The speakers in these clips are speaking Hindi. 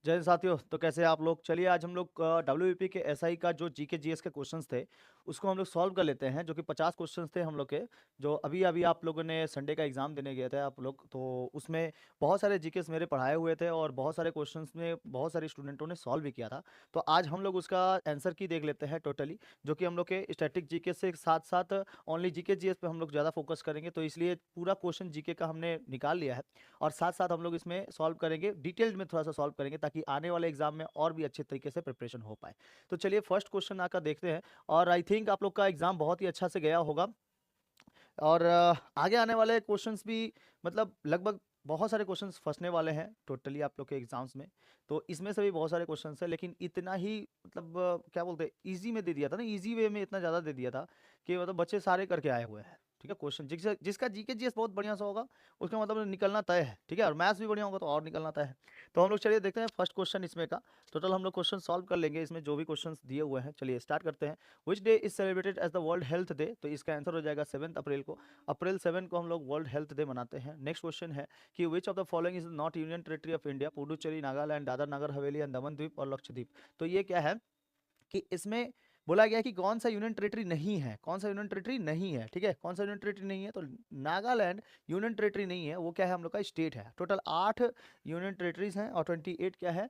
जय हिंद साथियों। तो कैसे हैं आप लोग? चलिए आज हम लोग डब्ल्यूबीपी के एसआई का जो जीके जीएस के क्वेश्चंस थे उसको हम लोग सॉल्व कर लेते हैं, जो कि 50 क्वेश्चंस थे हम लोग के। जो अभी अभी आप लोगों ने संडे का एग्जाम देने गए थे आप लोग, तो उसमें बहुत सारे जीकेस मेरे पढ़ाए हुए थे और बहुत सारे क्वेश्चंस में बहुत सारे स्टूडेंटों ने सॉल्व भी किया था। तो आज हम लोग उसका आंसर की देख लेते हैं टोटली, जो कि हम लोग के स्टैटिक जीके से साथ साथ ओनली जीके जीएस पे हम लोग ज़्यादा फोकस करेंगे, तो इसलिए पूरा क्वेश्चन जीके का हमने निकाल लिया है। और साथ साथ हम लोग इसमें सॉल्व करेंगे, डिटेल्ड में थोड़ा सा सॉल्व करेंगे, ताकि आने वाले एग्जाम में और भी अच्छे तरीके से प्रिपरेशन हो पाए। तो चलिए फर्स्ट क्वेश्चन आकर देखते हैं। और आई थिंक आप लोग का एग्जाम बहुत ही अच्छा से गया होगा। और आगे आने वाले क्वेश्चंस भी मतलब लगभग बहुत सारे क्वेश्चंस फंसने वाले हैं टोटली आप लोग के एग्जाम्स में। तो इसमें से भी बहुत सारे क्वेश्चंस हैं, लेकिन इतना ही मतलब क्या बोलते हैं, इजी में दे दिया था ना, इजी वे में इतना ज़्यादा दे दिया था कि मतलब बच्चे सारे करके आए हुए हैं। ठीक है, क्वेश्चन जिसका जीके जीएस बहुत बढ़िया सा होगा उसका मतलब निकलना तय है। ठीक है, और मैथ्स भी बढ़िया होगा तो और निकलना तय है। तो हम लोग चलिए देखते हैं फर्स्ट क्वेश्चन इसमें का। टोटल हम लोग क्वेश्चन सॉल्व कर लेंगे इसमें जो भी क्वेश्चन दिए हुए हैं। चलिए स्टार्ट करते हैं। Which day is celebrated as the world health day? तो इसका आंसर हो जाएगा 7 अप्रैल को। अप्रैल 7 को हम लोग वर्ल्ड हेल्थ डे मनाते हैं। नेक्स्ट क्वेश्चन है कि which of the following is not union territory of India? Puducherry, Nagaland, Dadra Nagar Haveli, Andaman द्वीप और लक्षद्वीप। तो ये क्या है कि इसमें बोला गया कि कौन सा यूनियन टेरिटरी नहीं है, कौन सा यूनियन टेरिटरी नहीं है। ठीक है, कौन सा यूनियन टेरिटरी नहीं है? तो नागालैंड यूनियन टेरिटरी नहीं है, वो क्या है हम लोग का स्टेट है। टोटल 8 यूनियन टेरिटरीज हैं और 28 क्या है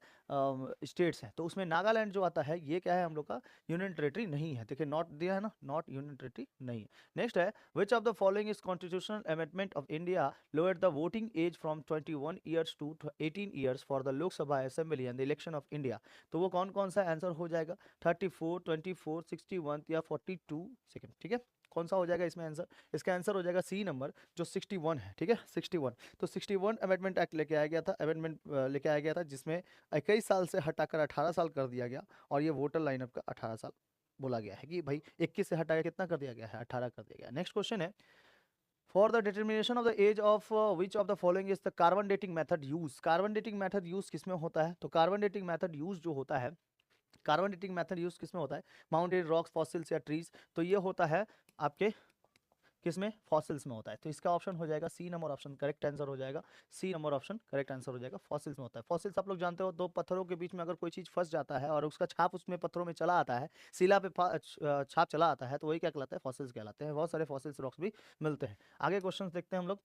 स्टेट्स हैं। तो उसमें नागालैंड जो आता है ये क्या है हम लोग का यूनियन टेरिटरी नहीं है। देखिए नॉट दिया है ना, नॉट यूनियन टेरिटरी नहीं है। नेक्स्ट है which of the following is constitutional amendment of India lower the voting age from 21 years to 18 years for the Lok Sabha assembly and the election of India? तो वो कौन कौन सा आंसर हो जाएगा? 34, 24, 61 या 42 सेकेंड। ठीक है, कौन सा हो जाएगा इसमें आंसर? इसका आंसर हो जाएगा सी नंबर जो 61 है। ठीक है, 61। तो 61 अमेंडमेंट एक्ट लेके आया गया था, अमेंडमेंट लेके आया गया था, जिसमें 21 साल से हटाकर 18 साल कर दिया गया। और ये वोटर लाइनअप का 18 साल बोला गया है कि भाई 21 से हटाकर कितना कर दिया गया है? 18 कर दिया गया। नेक्स्ट क्वेश्चन है for the determination of the age of which of the following is the carbon dating method use? Carbon dating method use किसमें होता है? तो कार्बन डेटिंग मेथड यूज जो होता है, कार्बन डेटिंग मेथड यूज किसमें होता है? माउंटेन रॉक्स, फॉसिल्स या ट्रीज? तो ये होता है आपके किसमें? फॉसिल्स में होता है। तो इसका ऑप्शन हो जाएगा C number option correct answer हो जाएगा। C number option correct answer हो जाएगा, फॉसिल्स में होता है। फॉसिल्स आप लोग जानते हो, दो पत्थरों के बीच में अगर कोई चीज फंस जाता है और उसका छाप उसमें पत्थरों में चला आता है, शिला पे छाप चला आता है, तो वही क्या कहलाता है? फॉसिल्स कहलाते हैं। बहुत सारे फॉसिल्स रॉक्स भी मिलते हैं। आगे क्वेश्चन देखते हैं हम लोग,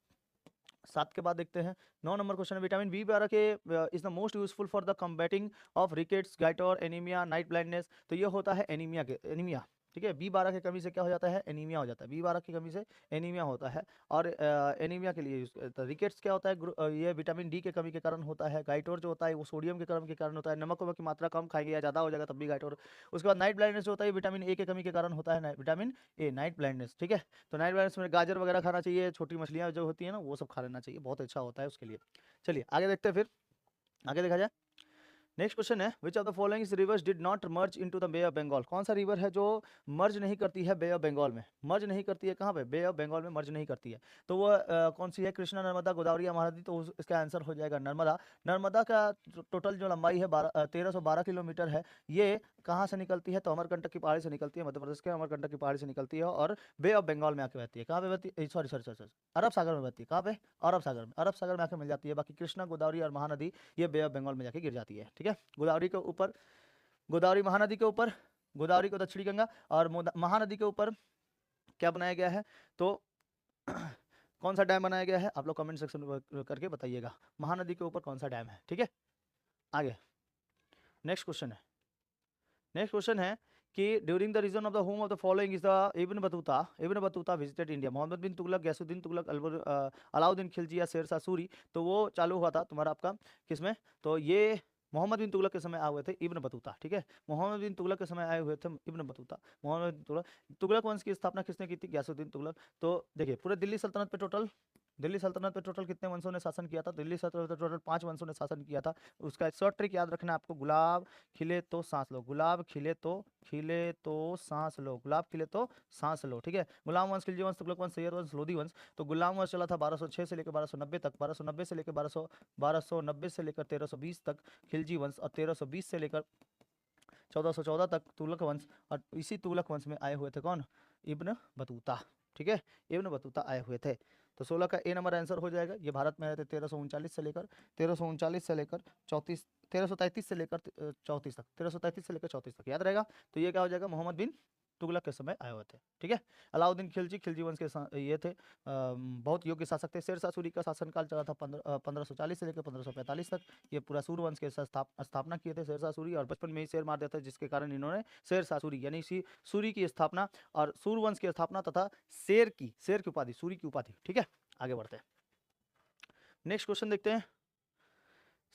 7 के बाद देखते हैं। 9 नंबर क्वेश्चन है विटामिन बी 12 के is the most useful for the combating of rickets, goitre, anaemia, night blindness? तो ये होता है एनीमिया के, एनीमिया। ठीक है, बी 12 की कमी से क्या हो जाता है? एनीमिया हो जाता है। बी 12 की कमी से एनीमिया होता है। और एनीमिया के लिए रिकेट्स क्या होता है? ये विटामिन डी के कमी के कारण होता है। गाइटोर जो होता है वो सोडियम के कमी के कारण होता है। नमक वमक की मात्रा कम खाएंगे या ज़्यादा हो जाएगा तब भी गाइटोर। उसके बाद नाइट ब्लाइंडनेस जो होता है विटामिन ए के कमी के कारण होता है, विटामिन ए, नाइट ब्लाइंडनेस। ठीक है, तो नाइट ब्लाइंडनेस में गाजर वगैरह खाना चाहिए, छोटी मछलियाँ जो होती है ना वो सब खा लेना चाहिए, बहुत अच्छा होता है उसके लिए। चलिए आगे देखते हैं, फिर आगे देखा जाए। नेक्स्ट क्वेश्चन है which of the following rivers did not merge into the bay of Bengal? कौन सा रिवर है जो मर्ज नहीं करती है बे ऑफ बंगाल में? मर्ज नहीं करती है कहाँ पे? बे ऑफ बंगाल में मर्ज नहीं करती है। तो वो कौन सी है? कृष्णा, नर्मदा, गोदावरी या महानदी? तो इसका आंसर हो जाएगा नर्मदा। नर्मदा का टोटल जो लंबाई है 1312 किलोमीटर है। ये कहाँ से निकलती है? तो अमरकंटक की पहाड़ी से निकलती है, मध्य प्रदेश के अमरकंटक की पहाड़ी से निकलती है और बे ऑफ बंगाल में आके बहती है। कहाँ पे बहती है? सॉरी सॉरी सॉरी, अरब सागर में बहती है। कहाँ पे? अरब सागर में। अरब सागर में आके मिल जाती है। बाकी कृष्णा, गोदावरी और महानदी ये बे ऑफ बंगाल में जाके गिर जाती है। ठीक है, गोदावरी के ऊपर, गोदावरी महानदी के ऊपर, गोदावरी को दक्षिणी गंगा, और महानदी के ऊपर क्या बनाया गया है? तो कौन सा डैम बनाया गया है? आप लोग कमेंट सेक्शन में करके बताइएगा, महानदी के ऊपर कौन सा डैम है। ठीक है, आगे नेक्स्ट क्वेश्चन है। नेक्स्ट क्वेश्चन है कि during the region of the whom of the following is the Ibn Battuta visited India? Mohammad bin Tughlaq, Ghiyasuddin Tughlaq, Alauddin Khilji या शेर शाह सूरी? तो वो चालू हुआ था तुम्हारा आपका किसमें? तो ये मोहम्मद बिन तुगलक के समय आए हुए थे इब्न बतूता। ठीक है, मोहम्मद बिन तुगलक के समय आए हुए थे इब्न बतूता। मोहम्मद बिन तुगलक, तुगलक वंश की स्थापना किसने की थी? गैसुद्दीन तुगलक। तो देखिए पूरे दिल्ली सल्तनत पे टोटल, दिल्ली सल्तनत पे टोटल कितने वंशों ने शासन किया था? दिल्ली सल्तनत पे टोटल 5 वंशों ने शासन किया था। उसका एक शॉर्ट ट्रिक याद रखना है आपको, गुलाब खिले तो सांस लो, गुलाब खिले तो सांस लो, गुलाब खिले तो सांस लो। ठीक है, गुलाम वंश, खिलजी वंश, तुगलक वंश, सैयद वंश, लोधी वंश। तो गुलाम वंश चला था 1206 से लेकर 1290 तक, 1290 से लेकर 1290 से लेकर 1320 तक खिलजी वंश, और 1320 से लेकर 1414 तक तुगलक वंश। और इसी तुगलक वंश में आए हुए थे कौन? Ibn Battuta. ठीक है, इब्न बतूता आए हुए थे। तो 16 का ए नंबर आंसर हो जाएगा। ये भारत में रहते 1339 से लेकर 34 1333 से लेकर 34 तक, 1333 से लेकर 34 तक याद रहेगा। तो ये क्या हो जाएगा, मोहम्मद बिन तुगलक के समय आए हुए थे। ठीक है। अलाउद्दीन खिलजी, खिलजी वंश के ये थे, बहुत योग्य शासक थे। शेरशाह सूरी का शासनकाल चला था 1540 से लेकर 1545 तक। ये पूरा सूर्यवंश के स्थापना किए थे शेरशाह सूरी, और बचपन में ही शेर मार दिया था, जिसके कारण इन्होंने शेरशाह सूरी यानी सूरी की स्थापना और सूर्यवंश की स्थापना तथा शेर की उपाधि, सूरी की उपाधि। ठीक है, आगे बढ़ते हैं। नेक्स्ट क्वेश्चन देखते हैं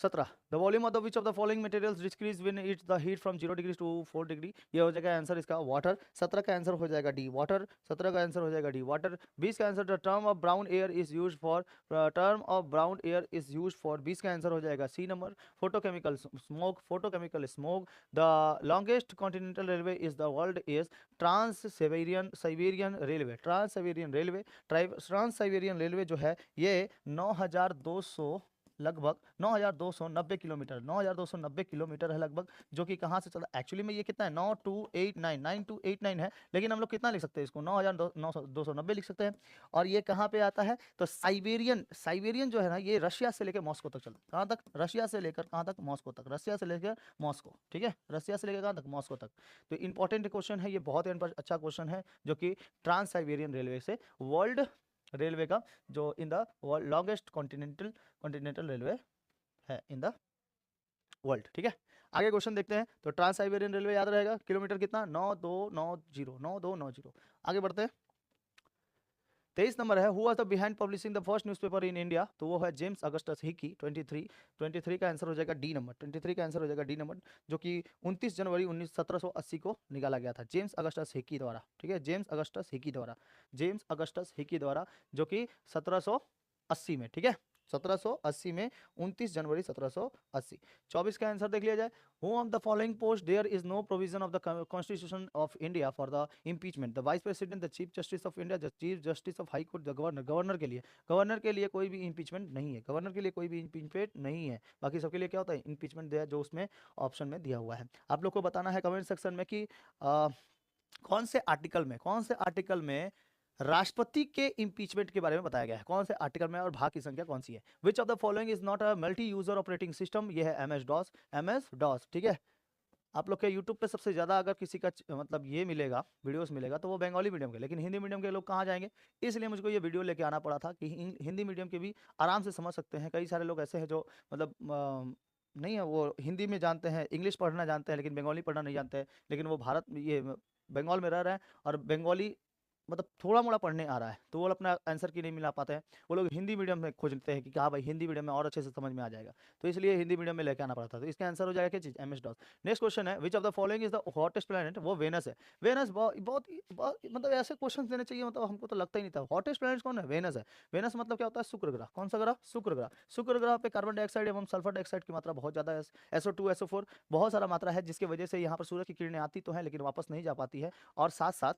17। The volume of the which of the following materials decrease when its the heat from 0 degree to 4 degree. ये हो जाएगा आंसर इसका वाटर। 17 का आंसर हो जाएगा डी वाटर। 17 का आंसर हो जाएगा डी वाटर। 20 का answer the term of brown air is used for, term of brown air is used for. 20 का आंसर हो जाएगा C number photochemical smoke, photochemical smoke. The longest continental railway is the world is trans Siberian railway. Trans Siberian railway जो है ये 9200 लगभग 9290 किलोमीटर, 9290 किलोमीटर है लगभग, जो कि कहाँ से चला। एक्चुअली में ये कितना है 9289 है, लेकिन हम लोग कितना लिख सकते हैं इसको 9290 लिख सकते हैं। और ये कहाँ पे आता है, तो साइबेरियन जो है ना, ये रशिया से लेकर मॉस्को तक चलता है। कहाँ तक, रशिया से लेकर कहाँ तक, मॉस्को तक। रशिया से लेकर मॉस्को, ठीक है, रशिया से लेकर कहाँ तक, मॉस्को तक। तो इंपॉर्टेंट क्वेश्चन है ये, बहुत ही अच्छा क्वेश्चन है, जो कि ट्रांस साइबेरियन रेलवे से वर्ल्ड रेलवे का जो in the longest continental railway है इन द वर्ल्ड। ठीक है, आगे क्वेश्चन देखते हैं। तो ट्रांस साइबेरियन रेलवे याद रहेगा, किलोमीटर कितना 9290। आगे बढ़ते हैं। 23 नंबर है, who was the behind publishing the first newspaper in India. तो वो है जेम्स अगस्टस हिकी। 23 का आंसर हो जाएगा डी नंबर। 23 का आंसर हो जाएगा डी नंबर, जो कि 29 जनवरी 1780 को निकाला गया था जेम्स अगस्टस हिकी द्वारा। ठीक है, जेम्स अगस्टस हिकी द्वारा, जो कि 1780 में। ठीक है, 1780 में, 29 जनवरी 1780। 24 का आंसर देख लिया जाए। Who of the following post there is no provision of the constitution of India for the impeachment. The vice president, the chief justice of India, the chief justice of high court, the governor. Governor के लिए कोई भी इम्पीचमेंट नहीं है, गवर्नर के लिए कोई भी इम्पीचमेंट नहीं है। बाकी सबके लिए क्या होता है, इम्पीचमेंट दिया, जो उसमें ऑप्शन में दिया हुआ है। आप लोग को बताना है कमेंट सेक्शन में कि कौन से आर्टिकल में राष्ट्रपति के इम्पीचमेंट के बारे में बताया गया है, कौन से आर्टिकल में, और भाग की संख्या कौन सी है। Which of the following is not a multi user operating system. ये है एमएस डॉस। ठीक है, आप लोग के यूट्यूब पे सबसे ज्यादा अगर किसी का मतलब ये मिलेगा, वीडियोस मिलेगा, तो वो बंगाली मीडियम के, लेकिन हिंदी मीडियम के लोग कहाँ जाएंगे। इसलिए मुझको ये वीडियो लेके आना पड़ा था कि हिंदी मीडियम के भी आराम से समझ सकते हैं। कई सारे लोग ऐसे हैं जो मतलब नहीं है, वो हिंदी में जानते हैं, इंग्लिश पढ़ना जानते हैं, लेकिन बंगाली पढ़ना नहीं जानते हैं। लेकिन वो भारत ये बंगाल में रह रहे हैं और बंगाली मतलब थोड़ा मोड़ा पढ़ने आ रहा है, तो वो अपना आंसर की नहीं मिला पाते हैं। वो लोग हिंदी मीडियम में खोजते हैं कि हाँ भाई हिंदी मीडियम में और अच्छे से समझ में आ जाएगा, तो इसलिए हिंदी मीडियम में लेके आना पड़ता है। तो इसका आंसर हो जाएगा क्या चीज, एमएस डॉस। नेक्स्ट क्वेश्चन है, which of the following is the hottest planet. वो वेनस है। वेनस बहुत मतलब ऐसे क्वेश्चन देने चाहिए, मतलब हमको तो लगता ही नहीं था। हॉटेस्ट प्लैनेट कौन है, वेनस है। वेनस मतलब क्या होता है, शुक्र ग्रह। कौन सा ग्रह, शुक्र ग्रह। शुक्र ग्रह पे कार्बन डाइऑक्साइड एवं सल्फर डाइऑक्साइड की मात्रा बहुत ज्यादा है। SO2 SO4 बहुत सारा मात्रा है, जिसकी वजह से यहाँ पर सूरज की किरणें आती तो है, लेकिन वापस नहीं जा पाती है। और साथ साथ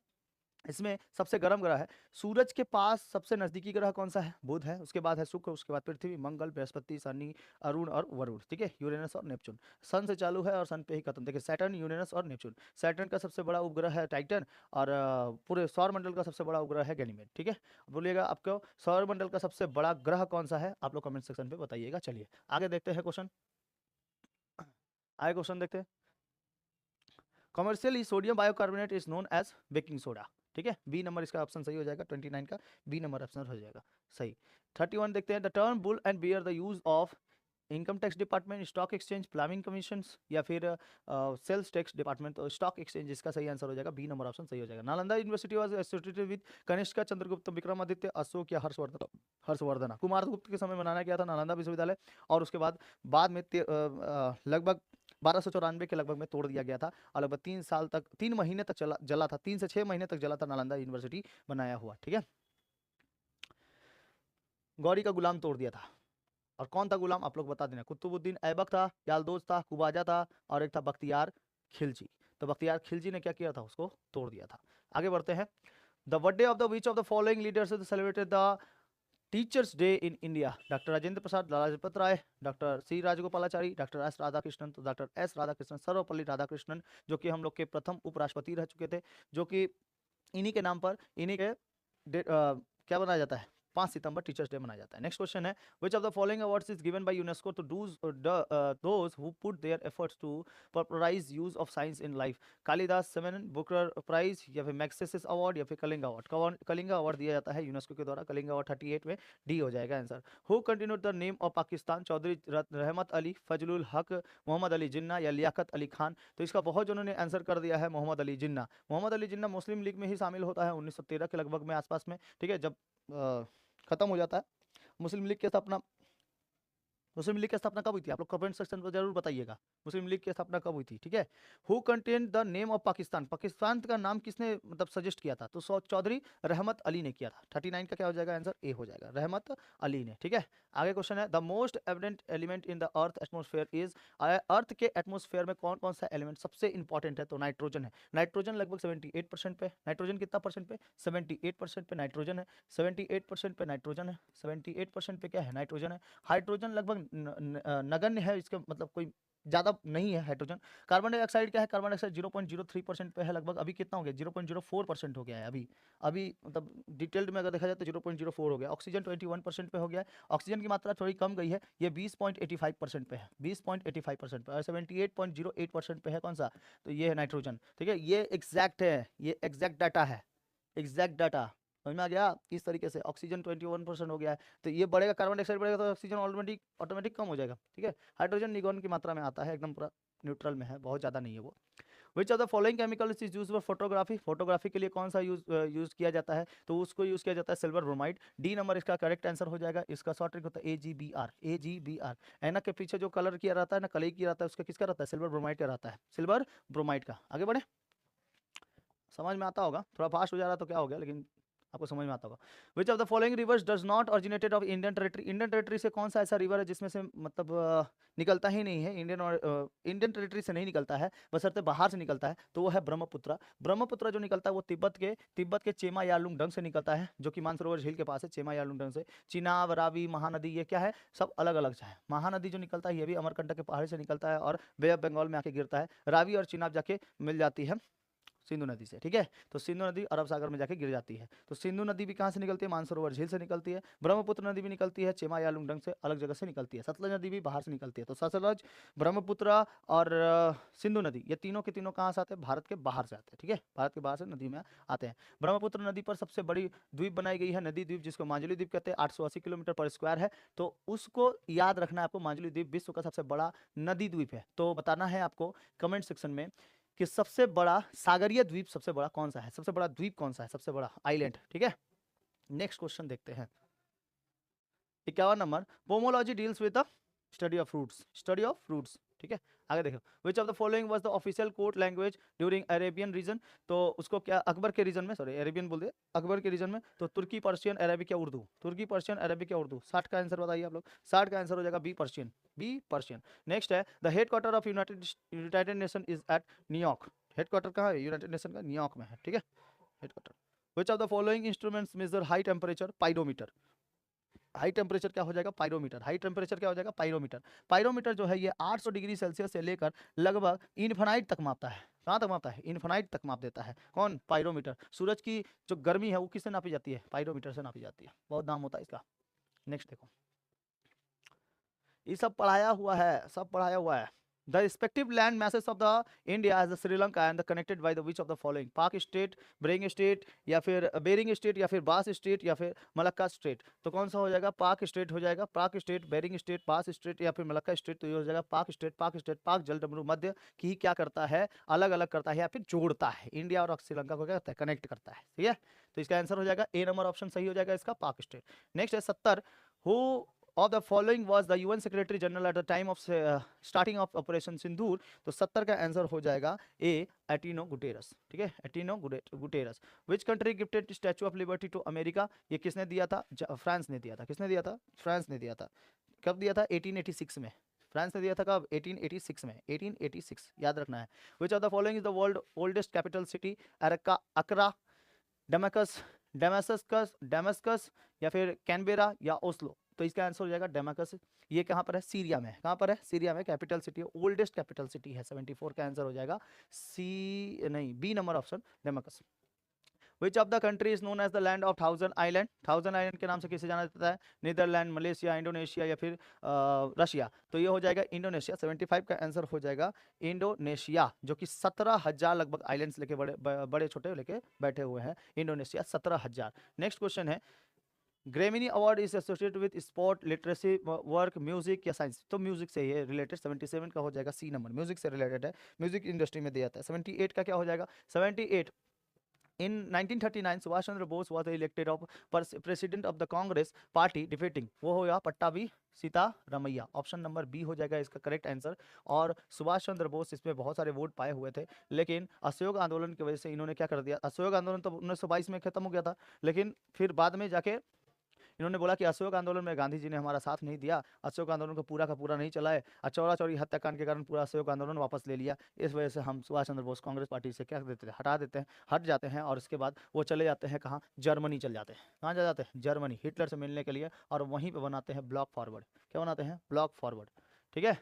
इसमें सबसे गर्म ग्रह है। सूरज के पास सबसे नजदीकी ग्रह कौन सा है, बुध है। उसके बाद है शुक्र, उसके बाद पृथ्वी, मंगल, बृहस्पति, शनि, अरुण और वरुण। ठीक है, यूरेनस और नेपच्यून। सन से चालू है और सन पे ही खत्म। देखिए सैटर्न, यूरेनस और नेपच्यून। सैटर्न का सबसे बड़ा उपग्रह है टाइटन, और पूरे सौर मंडल का सबसे बड़ा उपग्रह है गैनीमेड। ठीक है, बोलिएगा आपको सौर मंडल का सबसे बड़ा ग्रह कौन सा है, आप लोग कमेंट सेक्शन पे बताइएगा। चलिए आगे देखते हैं क्वेश्चन, आगे क्वेश्चन देखते हैं। Commercially sodium bicarbonate is known as baking soda. ठीक है, बी नंबर इसका ऑप्शन सही हो जाएगा। 29 का बी नंबर ऑप्शन हो जाएगा सही। 31 देखते हैं। The term bull and bear the use of income tax department, stock exchange, planning commission, या फिर सेल्स टैक्स डिपार्टमेंट। तो स्टॉक एक्सचेंज इसका सही आंसर हो जाएगा, बी नंबर ऑप्शन सही हो जाएगा। Nalanda university was associated with Kanishka, Chandragupta, Vikramaditya, Ashok या हर्षवर्धन। कुमारगुप्त के समय बनाया गया था नालंदा विश्वविद्यालय, और उसके बाद में लगभग 1294 के लगभग में तोड़ दिया गया था, और लगभग 3 महीने तक जला था, 3 से 6 महीने तक जला था नालंदा यूनिवर्सिटी बनाया हुआ। ठीक है, गौरी का गुलाम तोड़ दिया था। और कौन था गुलाम, आप लोग बता देना। कुतुबुद्दीन ऐबक था, यालदोज था, कुबाजा था, और एक था बख्तियार खिलजी। तो बख्तियार खिलजी ने क्या किया था, उसको तोड़ दिया था। आगे बढ़ते हैं। The birthday of the which of the following leaders celebrated the teachers day in India. Doctor Rajendra Prasad, Lala Lajpat Rai, doctor C Rajagopalachari, doctor S Radhakrishnan. तो डॉक्टर एस राधाकृष्णन, सर्वपल्ली राधाकृष्णन, जो कि हम लोग के प्रथम उपराष्ट्रपति रह चुके थे, जो कि इन्हीं के नाम पर, इन्हीं के क्या बनाया जाता है, 5 सितंबर टीचर्स डे मनाया जाता है। नेक्स्ट क्वेश्चन है, which of the following awards is given by UNESCO to those who put their efforts to popularise use of science in life? Kalidas Sammelan, Booker prize, या फिर मैग्सेसेस अवार्ड, या फिर कलिंगा अवार्ड? कलिंगा अवार्ड दिया जाता है यूनेस्को के द्वारा, कलिंगा अवार्ड 38 में, डी हो जाएगा answer. Who continued the name of Pakistan? Chaudhary Rahmat Ali, Fazlul हक, मोहम्मद अली जिन्ना, या लियाकत अली खान? तो इसका बहुत जनों ने आंसर कर दिया है मोहम्मद अली जिन्ना। मोहम्मद अली जिन्ना मुस्लिम लीग में ही शामिल होता है 1913 के लगभग में आसपास में, ठीक है, जब खत्म हो जाता है मुस्लिम लीग की स्थापना। मुस्लिम लीग की स्थापना कब हुई थी? आप लोग कमेंट सेक्शन पर जरूर बताइएगा, मुस्लिम लीग की स्थापना कब हुई थी, ठीक है। Who contain the name of Pakistan? Pakistan का नाम किसने मतलब सजेस्ट किया था? तो चौधरी रहमत अली ने किया था। 39 का क्या हो जाएगा आंसर? ए हो जाएगा, रहमत अली ने, ठीक है। आगे क्वेश्चन है, the most evident element in the earth atmosphere is? Earth के एटमोस्फेयर में कौन कौन सा एलिमेंट सबसे इंपॉर्टेंट है? तो नाइट्रोजन है। नाइट्रोजन लगभग 78% पे। नाइट्रोजन कितना परसेंट पे? 78% पे नाइट्रोजन है। 78% पे नाइट्रोजन है। 78% पे क्या है? नाइट्रोजन है। हाइड्रोजन लगभग नगण्य है, इसके मतलब कोई ज्यादा नहीं है हाइड्रोजन। कार्बन डाइऑक्साइड क्या है? कार्बन डाइऑक्साइड 0.03% पे है लगभग। अभी कितना हो गया? 0.04% हो गया है अभी। अभी मतलब डिटेल्ड में अगर देखा जाए तो 0.04 हो गया। ऑक्सीजन 21% पे हो गया है। ऑक्सीजन की मात्रा थोड़ी कम गई है, ये 20.85% पे है। 20.85% पे। और 78.08% पे है कौन सा? तो ये है नाइट्रोजन, ठीक है। ये एग्जैक्ट है, ये एग्जैक्ट डाटा है, एग्जैक्ट डाटा। समझ में आ गया? इस तरीके से ऑक्सीजन 21% हो गया है, तो ये बढ़ेगा, कार्बन डाइऑक्साइड बढ़ेगा तो ऑक्सीजन ऑटोमेटिक कम हो जाएगा, ठीक है। हाइड्रोजन निगॉन की मात्रा में आता है, एकदम पूरा न्यूट्रल में है, बहुत ज़्यादा नहीं है वो। विच of the following chemical is use for photography? Photography के लिए कौन सा यूज किया जाता है? तो उसको यूज किया जाता है सिल्वर ब्रोमाइड। डी नंबर इसका करेक्ट आंसर हो जाएगा। इसका शॉर्ट ट्रिक होता है AgBr, AgBr। ऐनक के पीछे जो कलर किया रहता है ना, कलई किया रहता है, उसका किसका रहता है? सिल्वर ब्रोमाइड का रहता है, सिल्वर ब्रोमाइड का। आगे बढ़े, समझ में आता होगा, थोड़ा फास्ट हो जा रहा तो क्या हो गया, लेकिन आपको समझ में आता होगा। विच of the following reverse does not originated of Indian territory? Indian territory से कौन सा ऐसा रिवर है जिसमें से मतलब निकलता ही नहीं है? इंडियन टेरिटरी से नहीं निकलता है, बशर्ते बाहर से निकलता है, तो वो है ब्रह्मपुत्र। ब्रह्मपुत्र जो निकलता है वो तिब्बत के चेमा यालुंग डंग से निकलता है, जो कि मानसरोवर झील के पास है, चेमा यालुंग डंग से। चिनाब, रावी, महानदी, ये क्या है? सब अलग अलग है। महानदी जो निकलता है ये भी अमरकंटक के पहाड़ी से निकलता है और बे ऑफ बंगाल में आके गिरता है। रावी और चिनाब जाके मिल जाती है सिंधु नदी से, ठीक है। तो सिंधु नदी अरब सागर में जाके गिर जाती है। तो सिंधु नदी भी कहाँ से निकलती है? मानसरोवर झील से निकलती है। ब्रह्मपुत्र नदी भी निकलती है, चेमा यालुंग से अलग जगह से निकलती है। सतलज नदी भी बाहर से निकलती है। तो सतलज, ब्रह्मपुत्र और सिंधु नदी, ये तीनों के तीनों कहाँ से आते हैं? भारत के बाहर से आते हैं, ठीक है, भारत के बाहर से नदी में आते हैं। ब्रह्मपुत्र नदी पर सबसे बड़ी द्वीप बनाई गई है, नदी द्वीप, जिसको माजुली द्वीप कहते हैं। 880 किलोमीटर पर स्क्वायर है, तो उसको याद रखना है आपको। माजुली द्वीप विश्व का सबसे बड़ा नदी द्वीप है। तो बताना है आपको कमेंट सेक्शन में कि सबसे बड़ा सागरीय द्वीप सबसे बड़ा कौन सा है, सबसे बड़ा द्वीप कौन सा है, सबसे बड़ा आइलैंड, ठीक है। नेक्स्ट क्वेश्चन देखते हैं, 51 नंबर। Pomology deals with the study of fruits, study of fruits, ठीक है। आगे देखो, which of the following was the official court language during Arabian region? तो उसको क्या, अकबर के रीजन में, सॉरी अरेबियन बोल दिया, अकबर के रीजन में। तो तुर्की, पर्शियन, अरेबिक या उर्दू? तुर्की, पर्शियन, अरेबिक या उर्दू? 60 का आंसर बताइए आप लोग। 60 का आंसर हो जाएगा B, Persian, B Persian. Next है, the headquarter of United Nation is at New York. Headquarter कहाँ है यूनाइटेड नेशन का? न्यूयॉर्क में है, ठीक है, headquarter. Which of the following instruments measure high temperature? Pyrometer. High temperature क्या हो जाएगा? पाइरोमीटर। हाई टेम्परेचर क्या हो जाएगा? पाइरोमीटर। पाइरोमीटर जो है ये 800 डिग्री सेल्सियस से लेकर लगभग इन्फिनाइट तक मापता है। कहाँ तक मापता है? इन्फिनाइट तक माप देता है। कौन? पाइरोमीटर। सूरज की जो गर्मी है वो किससे नापी जाती है? पाइरोमीटर से नापी जाती है, बहुत नाम होता है इसका। नेक्स्ट देखो, ये सब पढ़ाया हुआ है, सब पढ़ाया हुआ है। The respective land masses of the India as the Sri Lanka and the connected by the which of the following? पाक स्टेट, बेरिंग स्टेट, या फिर बेरिंग स्टेट, या फिर बास स्टेट, या फिर मलक्का स्टेट? तो कौन सा हो जाएगा? पाक स्टेट हो जाएगा। पाक स्टेट, बेरिंग स्टेट, बास स्टेट, या फिर मलक्का स्टेट? तो ये हो जाएगा पाक स्टेट। पाक स्टेट, पाक जलडमरू मध्य की क्या करता है? अलग अलग करता है या फिर जोड़ता है। इंडिया और श्रीलंका को क्या करता है? कनेक्ट करता है, ठीक है। तो इसका आंसर हो जाएगा ए नंबर ऑप्शन सही हो जाएगा इसका, पाक स्टेट। नेक्स्ट है 70, who of the following was the UN Secretary General at the time of starting of Operation Sindoor? तो 70 का आंसर हो जाएगा ए, एटिनो गुटेरस, ठीक है, Antonio Guterres. Which country gifted Statue of Liberty to America? ये किसने दिया था? फ्रांस ने दिया था। किसने दिया था? फ्रांस ने दिया था। कब दिया था? 1886 में। फ्रांस ने दिया था कब? 1886 में, 1886 याद रखना है। Which of the following is the world oldest capital city? अकरा, डेमास्कस, या फिर कैनबेरा, या ओस्लो? तो इसका आंसर हो जाएगा डेमास्कस। ये कहाँ पर है? सीरिया में। कहाँ पर है? सीरिया में capital city, oldest capital city है। 74 का आंसर हो जाएगा सी, नहीं, B number option, Damascus. Which of the country is known as the land of 1000 island, 1000 island के नाम से किसे जाना जाता है? नीदरलैंड, मलेशिया, इंडोनेशिया या फिर रशिया। तो ये हो जाएगा इंडोनेशिया। 75 का आंसर हो जाएगा इंडोनेशिया, जो कि 17,000 लगभग आइलैंड्स लेके बड़े छोटे लेके बैठे हुए हैं इंडोनेशिया, 17,000। नेक्स्ट क्वेश्चन है, Gramineae award is associated with sport, literacy, work, music या साइंस? तो म्यूजिक से ये रिलेटेड 77 का हो जाएगा सी नंबर, म्यूजिक से रिलेटेड है, म्यूजिक इंडस्ट्री में दिया जाता है। 78 का क्या हो जाएगा? 78 in 1939 Subhash Chandra Bose was elected of president of the Congress party defeating, वो होगा Pattabhi Sitaramayya. Option number B हो जाएगा इसका करेक्ट आंसर। और सुभाष चंद्र बोस इसमें बहुत सारे वोट पाए हुए थे, लेकिन असहयोग आंदोलन की वजह से इन्होंने क्या कर दिया, असहयोग आंदोलन तो 1922 में खत्म हो गया था, लेकिन फिर बाद में जाके इन्होंने बोला कि असहयोग आंदोलन में गांधी जी ने हमारा साथ नहीं दिया, असहयोग आंदोलन को पूरा का पूरा नहीं चलाए, और चौरा चौरी हत्याकांड के कारण पूरा असहयोग आंदोलन वापस ले लिया। इस वजह से हम सुभाष चंद्र बोस कांग्रेस पार्टी से क्या देते हैं, हटा देते हैं, हट जाते हैं, और इसके बाद वो चले जाते हैं कहाँ? जर्मनी चले जाते हैं। कहाँ जा जाते हैं? जर्मनी, हिटलर से मिलने के लिए, और वहीं पर बनाते हैं ब्लॉक फॉरवर्ड। क्या बनाते हैं? Block forward. ठीक है,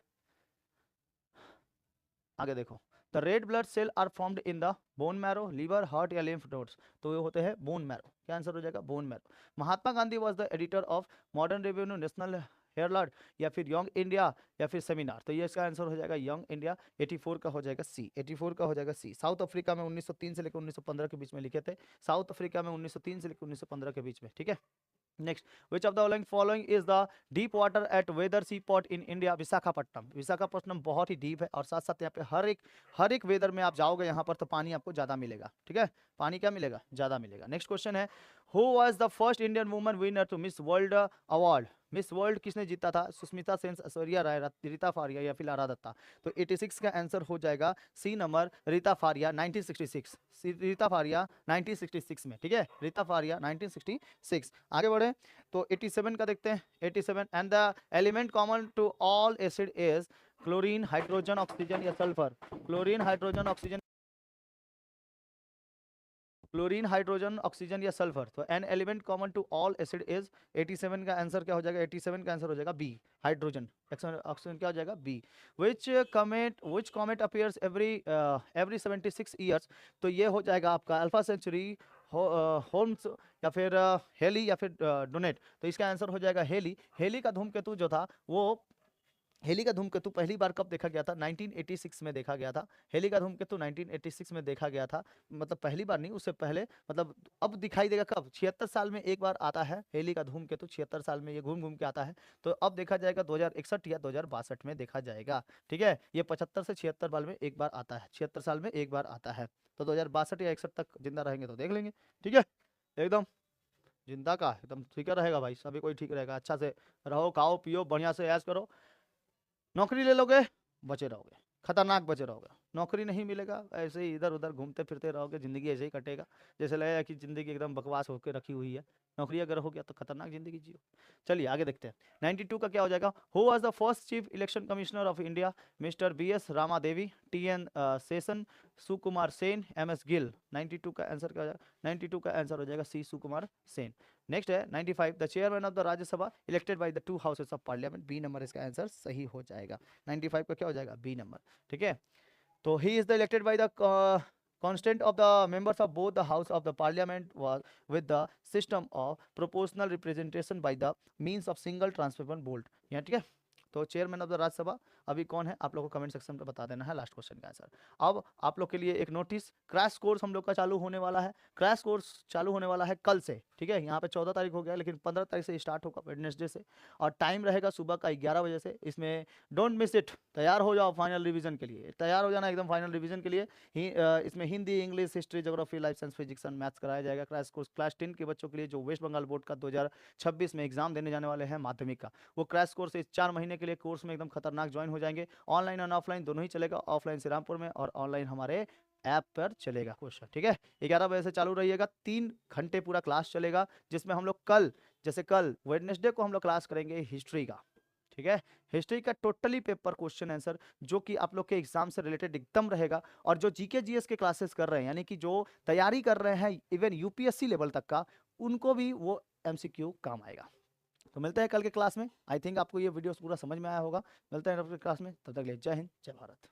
आगे देखो, the red blood cell are formed in the bone marrow, liver, heart या लिम्फ नोड्स? तो ये होते हैं बोन मैरो। क्या आंसर हो जाएगा? Bone marrow. Mahatma Gandhi was the editor of modern review, national Herald या फिर यंग इंडिया या फिर सेमिनार? तो ये इसका आंसर हो जाएगा यंग इंडिया। 84 का हो जाएगा सी, 84 का हो जाएगा सी। साउथ अफ्रीका में 1903 से लेकर 1915 के बीच में लिखे थे, साउथ अफ्रीका में 1903 से लेकर 1915 के बीच में। ठीक है, next, which of the following is the deep water at weather C pot in India? Visakhapatnam. Visakhapatnam बहुत ही डीप है, और साथ साथ यहाँ पे हर एक वेदर में आप जाओगे यहाँ पर तो पानी आपको ज्यादा मिलेगा। ठीक है, पानी क्या मिलेगा? ज्यादा मिलेगा। नेक्स्ट क्वेश्चन है, who was the first Indian woman winner to miss world award? Miss world किसने जीता था? सुष्मिता सेन, ऐश्वर्या राय, रीता फारिया या फिर लारा दत्ता? तो 86 का आंसर हो जाएगा सी नंबर, रीता फारिया 1966। रीता फारिया 1966 में। ठीक है, रीता फारिया 1966। आगे बढ़े तो 87 का देखते हैं। 87, and the element common to all acid is chlorine, hydrogen, oxygen या sulphur? Chlorine, hydrogen, oxygen, chlorine, hydrogen, oxygen या सल्फर? तो an element common to all acid is, 87 का आंसर क्या हो जाएगा? 87 का आंसर हो जाएगा बी, हाइड्रोजन। ऑक्सीजन क्या हो जाएगा? बी। विच कॉमेट अपीयर्स एवरी 76 ईयर्स? तो ये हो जाएगा आपका अल्फा सेंचुरी, होम्स या फिर हेली या फिर डोनेट? तो इसका आंसर हो जाएगा हेली। हेली का धूमकेतु जो था वो, हेली का धूमकेतु पहली बार कब देखा गया था? 1986 में देखा गया था। हेली का धूमकेतु 1986 में देखा गया था, मतलब पहली बार नहीं, उससे पहले, मतलब अब दिखाई देगा कब? 76 साल में एक बार आता है हेली का धूमकेतु, 76 साल में ये घूम घूम के आता है। तो अब देखा जाएगा 2061 या 2062 में देखा जाएगा। ठीक है, ये 75 से 76 साल में एक बार आता है, 76 साल में एक बार आता है। तो 2062 या 61 तक जिंदा रहेंगे तो देख लेंगे। ठीक है, एकदम जिंदा का एकदम ठीक रहेगा भाई, सभी कोई ठीक रहेगा। अच्छा से रहो, खाओ पियो, बढ़िया से ऐश करो। नौकरी ले लोगे, बचे रहोगे, खतरनाक बचे रहोगे। नौकरी नहीं मिलेगा, ऐसे ही इधर उधर घूमते फिरते रहोगे, जिंदगी ऐसे ही कटेगा, जैसे लगेगा कि जिंदगी एकदम बकवास होकर रखी हुई है। नौकरी अगर हो गया तो खतरनाक जिंदगी जियो। चलिए आगे देखते हैं। 92 का क्या हो जाएगा? Who was the first chief election commissioner of India? Mister BS Ramadevi, TN session, Sukumar Sen, MS Gill? 92 का आंसर क्या हो जाएगा? 92 का आंसर हो जाएगा सी, सुकुमार सेन। नेक्स्ट है 95, the chairman of the Rajya Sabha elected by the 2 houses of parliament? B number इसका आंसर सही हो जाएगा। 95 का क्या हो जाएगा? B number. ठीक है, तो he is the elected by the constant of the members of both the house of the parliament was with the system of proportional representation by the means of single transferable vote। यहाँ ठीक है, तो चेयरमैन ऑफ द राज्यसभा अभी कौन है आप लोग को कमेंट सेक्शन में बता देना है। लास्ट क्वेश्चन का आंसर। अब आप लोग के लिए एक नोटिस, क्रैश कोर्स हम लोग का चालू होने वाला है। क्रैश कोर्स चालू होने वाला है कल से। ठीक है, यहाँ पे 14 तारीख हो गया, लेकिन 15 तारीख से स्टार्ट होगा, वेडनेसडे से, और टाइम रहेगा सुबह का 11 बजे से। इसमें डोंट मिस इट, तैयार हो जाओ फाइनल रिवीजन के लिए, तैयार हो जाना एकदम फाइनल रिवीजन के लिए। इसमें Hindi, English, history, geography, life science, physics and maths कराया जाएगा। क्रैश कोर्स क्लास 10 के बच्चों के लिए जो वेस्ट बंगाल बोर्ड का 2026 में एग्जाम देने जाने वाले हैं माध्यमिक का, वो क्रैश कोर्स इस 4 महीने के लिए कोर्स में एकदम खतरनाक ज्वाइन हो जाएंगे। ऑनलाइन और ऑफलाइन दोनों ही चलेगा, ऑफलाइन श्रीरामपुर में और ऑनलाइन हमारे ऐप पर चलेगा क्वेश्चन। ठीक है, 11 बजे से चालू रहिएगा, 3 घंटे पूरा क्लास चलेगा, जिसमें हम लोग कल, जैसे कल वेडनेसडे को हम लोग क्लास करेंगे हिस्ट्री का। ठीक है, हिस्ट्री का टोटली पेपर क्वेश्चन आंसर जो कि आप लोग के एग्जाम से रिलेटेड एकदम रहेगा। और जो जीके जीएस के क्लासेस कर रहे हैं, यानी कि जो तैयारी कर रहे हैं इवन यूपीएससी लेवल तक का, उनको भी वो MCQ काम आएगा। तो मिलते हैं कल के क्लास में। आई थिंक आपको ये वीडियो पूरा समझ में आया होगा। मिलते हैं कल के क्लास में, तब तक के लिए जय हिंद, जय भारत।